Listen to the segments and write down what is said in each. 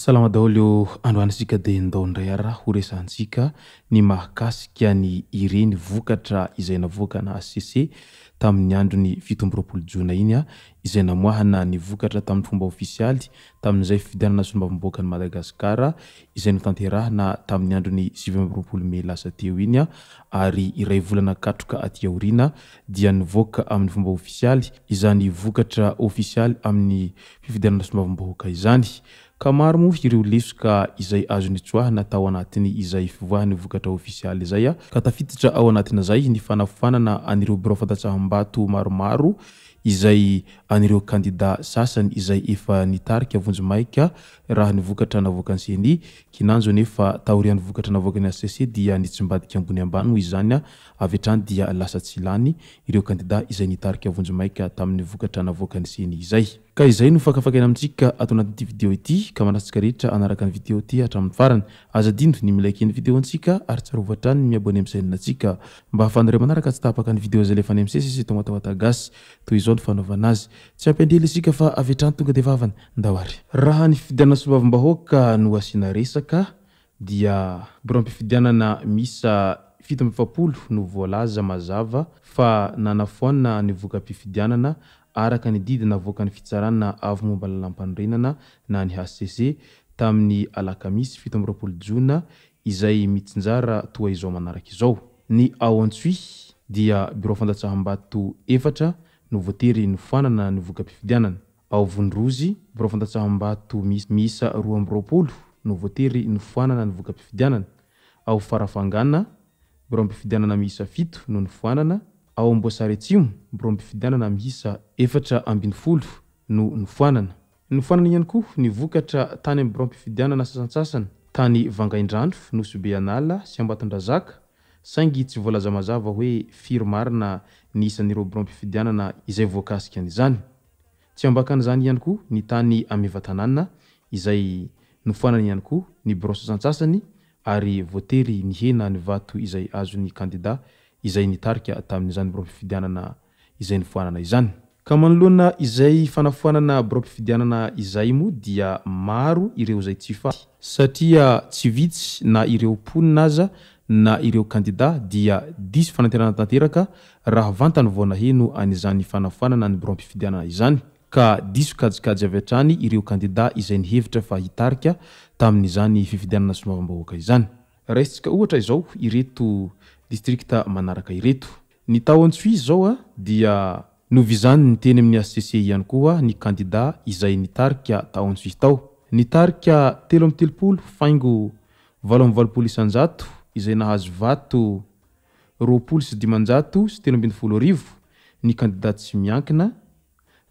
Salama daholo androanitsika dia ndao indray ara ho resantsika ny mahakasika ny ireny vokatra izay navoaka na ACC tamin'ny andron'ny 17 Jona iny izay namoahana ny vokatra tamin'ny fomba ofisialy tamin'izay fifidianana solombavam-bahoaka ny Madagasikara izay notanterahana tamin'ny andron'ny 17 Mey lasa teo iny ary iray volana katroka aty aoriana dia nivoaka amin'ny fomba ofisialy izany vokatra ofisialy amin'ny fifidianana solombavam-bahoaka izany. Ka maro moa ireo lesoka izay azony tsoahana tao anatiny izay fivoahany vokatra ofisialy izay ka tafiditra ao anatin'izay ny fanafofanana anireo biro fahatsaham-bato maromaro izay anireo kandida sasany izay efa nitarika vonjomaika raha ny vokatra navoakany seny kinanjo nefa taorian'ny vokatra navoakany ACC dia nitsimbadika ambony ambany hoy izany avy hatrany dia lasa tsy lany ireo kandida izay nitarika vonjomaika tamin'ny vokatra navoakany seny izay. Ka izay no fakafakaina amintsika ato anatin'ity video ity ka manasika rehetra anaraka ny video ity hatramin'ny farany azadino ny milaiky ny video antsika ary tsarovatra ny miabone amin'ny chaîne antsika mba ahafahanareo manaraka tsy tapaka ny video izay lefa any amin'ny sesy tomatawata gasy toy izao ny fanaovana azy tsy ampendely isika fa avy hatrany tonga dia vavany ndawary. Raha ny fifidianana solombavam-bahoaka no asiana resaka dia biro ampifidianana misa 7 no voalaza mazava fa nanafoana ny voka-pifidianana araka ny didy navoaka ny fitsarana avy momba lalam-panorenana na ny ACC tamin'ny alakamisy 17 Jona izay mitsinjara toa izao manaraka izao. Ny ao Antsy dia biro fandatsaham-bato 4 no voatery nofanana ny voka-pifidianana. Ao Vondrozy biro fandatsaham-bato misa 20 no voatery nofanana ny voka-pifidianana. Ao Farafangana biro ampifidianana misa 7 no nofanana. Ao Amboasary Atsimo biro ampifidianana misa 4 no nofanana. Nofanana ihany koa ny vokatra tany amin'ny biro ampifidianana sasantsasany tany Vangaindrano Nosy Beanala sy Ambatondrazaka saingy tsy voalaza mazava hoe firy marina ny isan'ireo biro ampifidianana izay voakasika an'izany. Tsy ambakan'izany ihany koa ny tany Amevatanana izay nofanana ihany koa ny biro sasantsasany ary voatery ny hena ny vato izay azony kandida izay nitarika tamin'izany biro ampifidianana izay nifoanana izany. Ka manoloana izay fanafoanana biro ampifidianana izay moa dia maro ireo izay tsy faty satria tsy vitsy na ireo ponina aza na ireo kandida dia diso fanantenana tanteraka raha vantany vao naheno an'izany fanafoanana ny biro ampifidianana izany ka diso kajikajy avy hatrany ireo kandida izay nihevitra fa hitarika tamin'izany fifidianana solombavam-bahoaka izany. Raisitsika ohatra izao ireto distrikta manaraka ireto. Ny tao Antsy izao dia novizany ny teny amin'ny ACC ihany koa ny kandida izay nitarika tao Antsy tao. Nitarika 13 faingo 8 isanjato izay nahazo vato 20 sy 13 ny kandida tsy miankina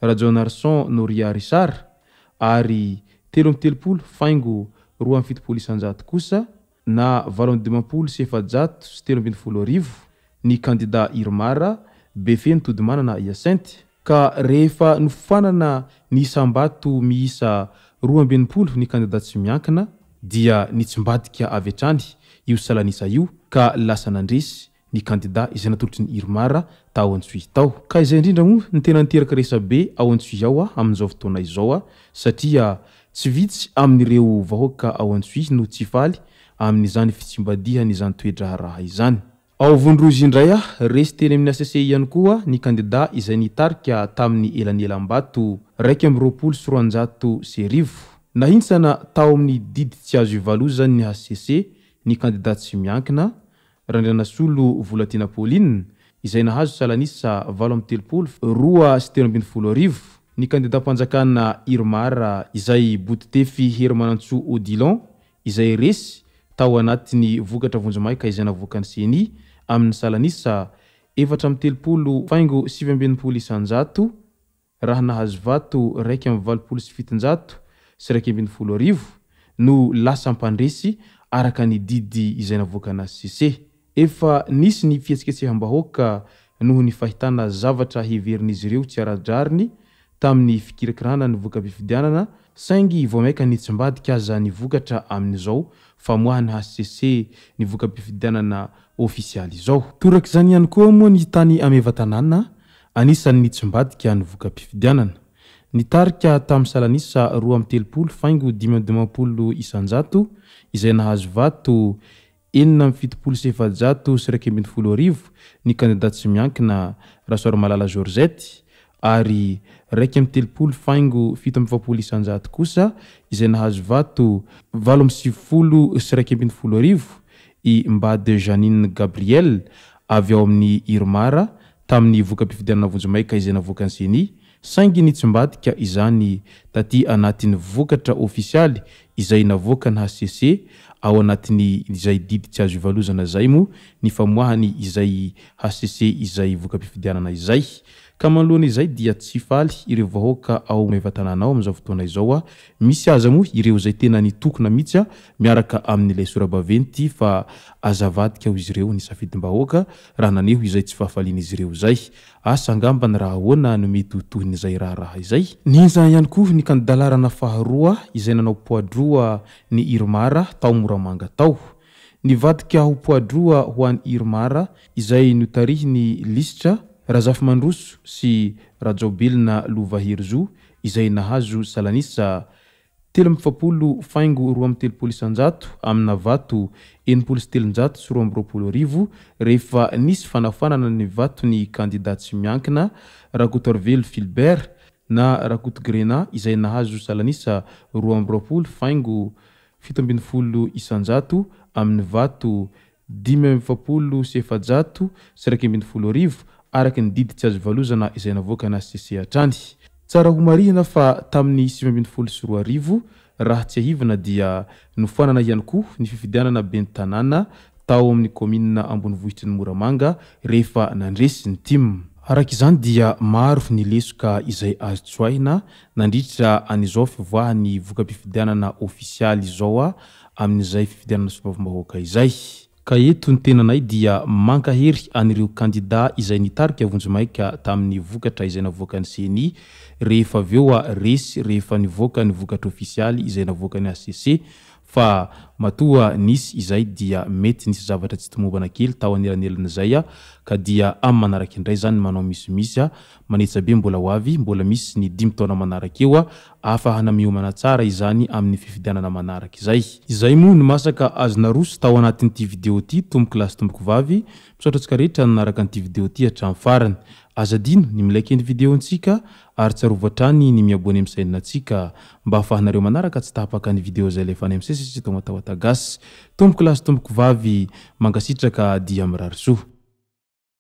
Rajon Arson Noria Risar ary 13 faingo 27 isanjato kosa na 20 sy 700 sy 13 ny kandida Irmara Befeny Todimanana Hyacinthe. Ka rehefa nofanana ny isambato miisa 12 ny kandida tsy miankina dia nitsimbadika avy hatrany io salanisa io ka lasa nandresy ny kandida izay natolotry ny Irmara tao Antsy tao. Ka izay indrindra moa ny tena niteraka resa be ao Antsy ao amin'izao fotoana izao satria tsy vitsy amin'ireo vahoaka ao Antsy no tsy faly amin'izany fitsimbadihany izany toetra raha izany. Ao Vondrozy indray resy teny amin'ny ACC ihany koa ny kandida izay nitarika tamin'ny elanelam-bato 120 sy 300 nahintsana tao amin'ny didy tsy azo ivalozany ny ACC ny kandida tsy miankina Randrianasolo Volatina Pauline izay nahazo salanisa 30 roa sy 13 ny kandida mpanjakana Irmara izay Botitefy Hermanantso Odilon izay resy tao anatiny vokatra vonjomaika izay navoakany seny amin'ny salanisa 4 faingo 7 isanjato raha nahazo vato 1 sy 700 sy 1 no lasa mpandresy araka ny didy izay navoakana ACC efa nisy ny fihetsiketseham-bahoaka noho ny fahitana zavatra heverin'izy ireo tsy ara-drariny tamin'ny fikirakirana ny voka-pifidianana saingy vao maika nitsimbadika aza ny vokatra amin'izao famoahany HCC ny voka-pifidianana ofisialy izao. Torak'izany ihany koa moa ny tany amevatanana anisan'ny nitsimbadika ny voka-pifidianana. Nitarika tamin'ny salanisa 2 faingo 5 isanjato izay nahazo vato 770 sy 170 ny kandidat tsy miankina Rasoir Malala Georgette ary 130 faingo 70 isanjato kosa izay nahazo vato 80 sy 170 i Mbade Janine Gabriel avy ao amin'ny Irmara tamin'ny voka-pifidianana vonjomaika izay navoakany seni saingy nitsimbadika izany taty anatin'ny vokatra ofisialy izay navoakany HCC ao anatiny izay didy tsy azo ivalozana zay mo ny famoahany izay HCC izay voka-pifidianana izay. Ka manoloana izay dia tsy faly ireo vahoaka ao mevatananao amin'izao fotoana izao misy aza moa ireo zay tena nitokona mihitsy miaraka amin'ilay sorabaventy fa azavadika izy ireo ny safidim-bahoaka raha naneho izay tsy fahafalian'izy ireo zay. Asa angamba ny raha ahoana no mety tohin'izay raha izay. Ninja ihany koa ny kandidalarana faharoa izay nanao poadroa ny Irmara tao Moramanga tao. Nivadika ho poadroa ho an'ny Irmara izay notarihiny listra Razafy Mandroso sy Rajaobilina Lovaheryzo izay nahazo salanisa 70 faingo 2 isanjato amina vato 7 sy 20 rehefa nisy fanafanana ny vato ny kandidat tsy miankina Rakotorvelo Filbert na Rakoto Grena izay nahazo salanisa 20 faingo 70 isanjato amin'ny vato 50 sy 700 sy 170 araky ny didy tsy azo valozana izay navoakana HCC hatrany. Tsara ho marihina fa tamin'ny 74 raha tsy ahivana dia nofanana ihany koa ny fifidianana ben'ny tanàna tao amin'ny komina Ambonivohitry ny Moramanga rehefa nandresy ny tim. Araka izany dia maro ny lesoka izay azo tsoahina nandritra an'izao fivoahany voka-pifidianana ofisialy izao amin'izay fifidianana sombavombahoaka izay. Ka eto ny tenanay dia mankahery anireo kandida izay nitarika vonjomaika tamin'ny vokatra izay navoakany seni rehefa aveo resy rehefa nivoaka ny vokatra ofisialy izay navoakany HCC fa matoa nisy izay dia mety nisy zavatra tsy tomombana kely tao anelan'elan'izay ka dia amin'ny manaraka indray zany manao misimisy manetsabe mbola ho avy mbola misy ny 5 taona manaraka eo ahafahana miomana tsara izany amin'ny fifidianana manaraka izay. Izay moa ny masaka azona roso tao anatin'ity video ty tomboko lasy tomboko vavy misaotra antsika rehetra nanaraka an'ity video ty hatramin'ny farany. Azadino ny milaiky ny videontsika ary tsarovatrany ny miabony amin'ny sainantsika mba ahafahanareo manaraka tsy tapaka ny video zay lefa any amin'ny sesy tsy tomatahotagasy. Tomboko lasy tomboko vavy mangasitraka dia mirary soa.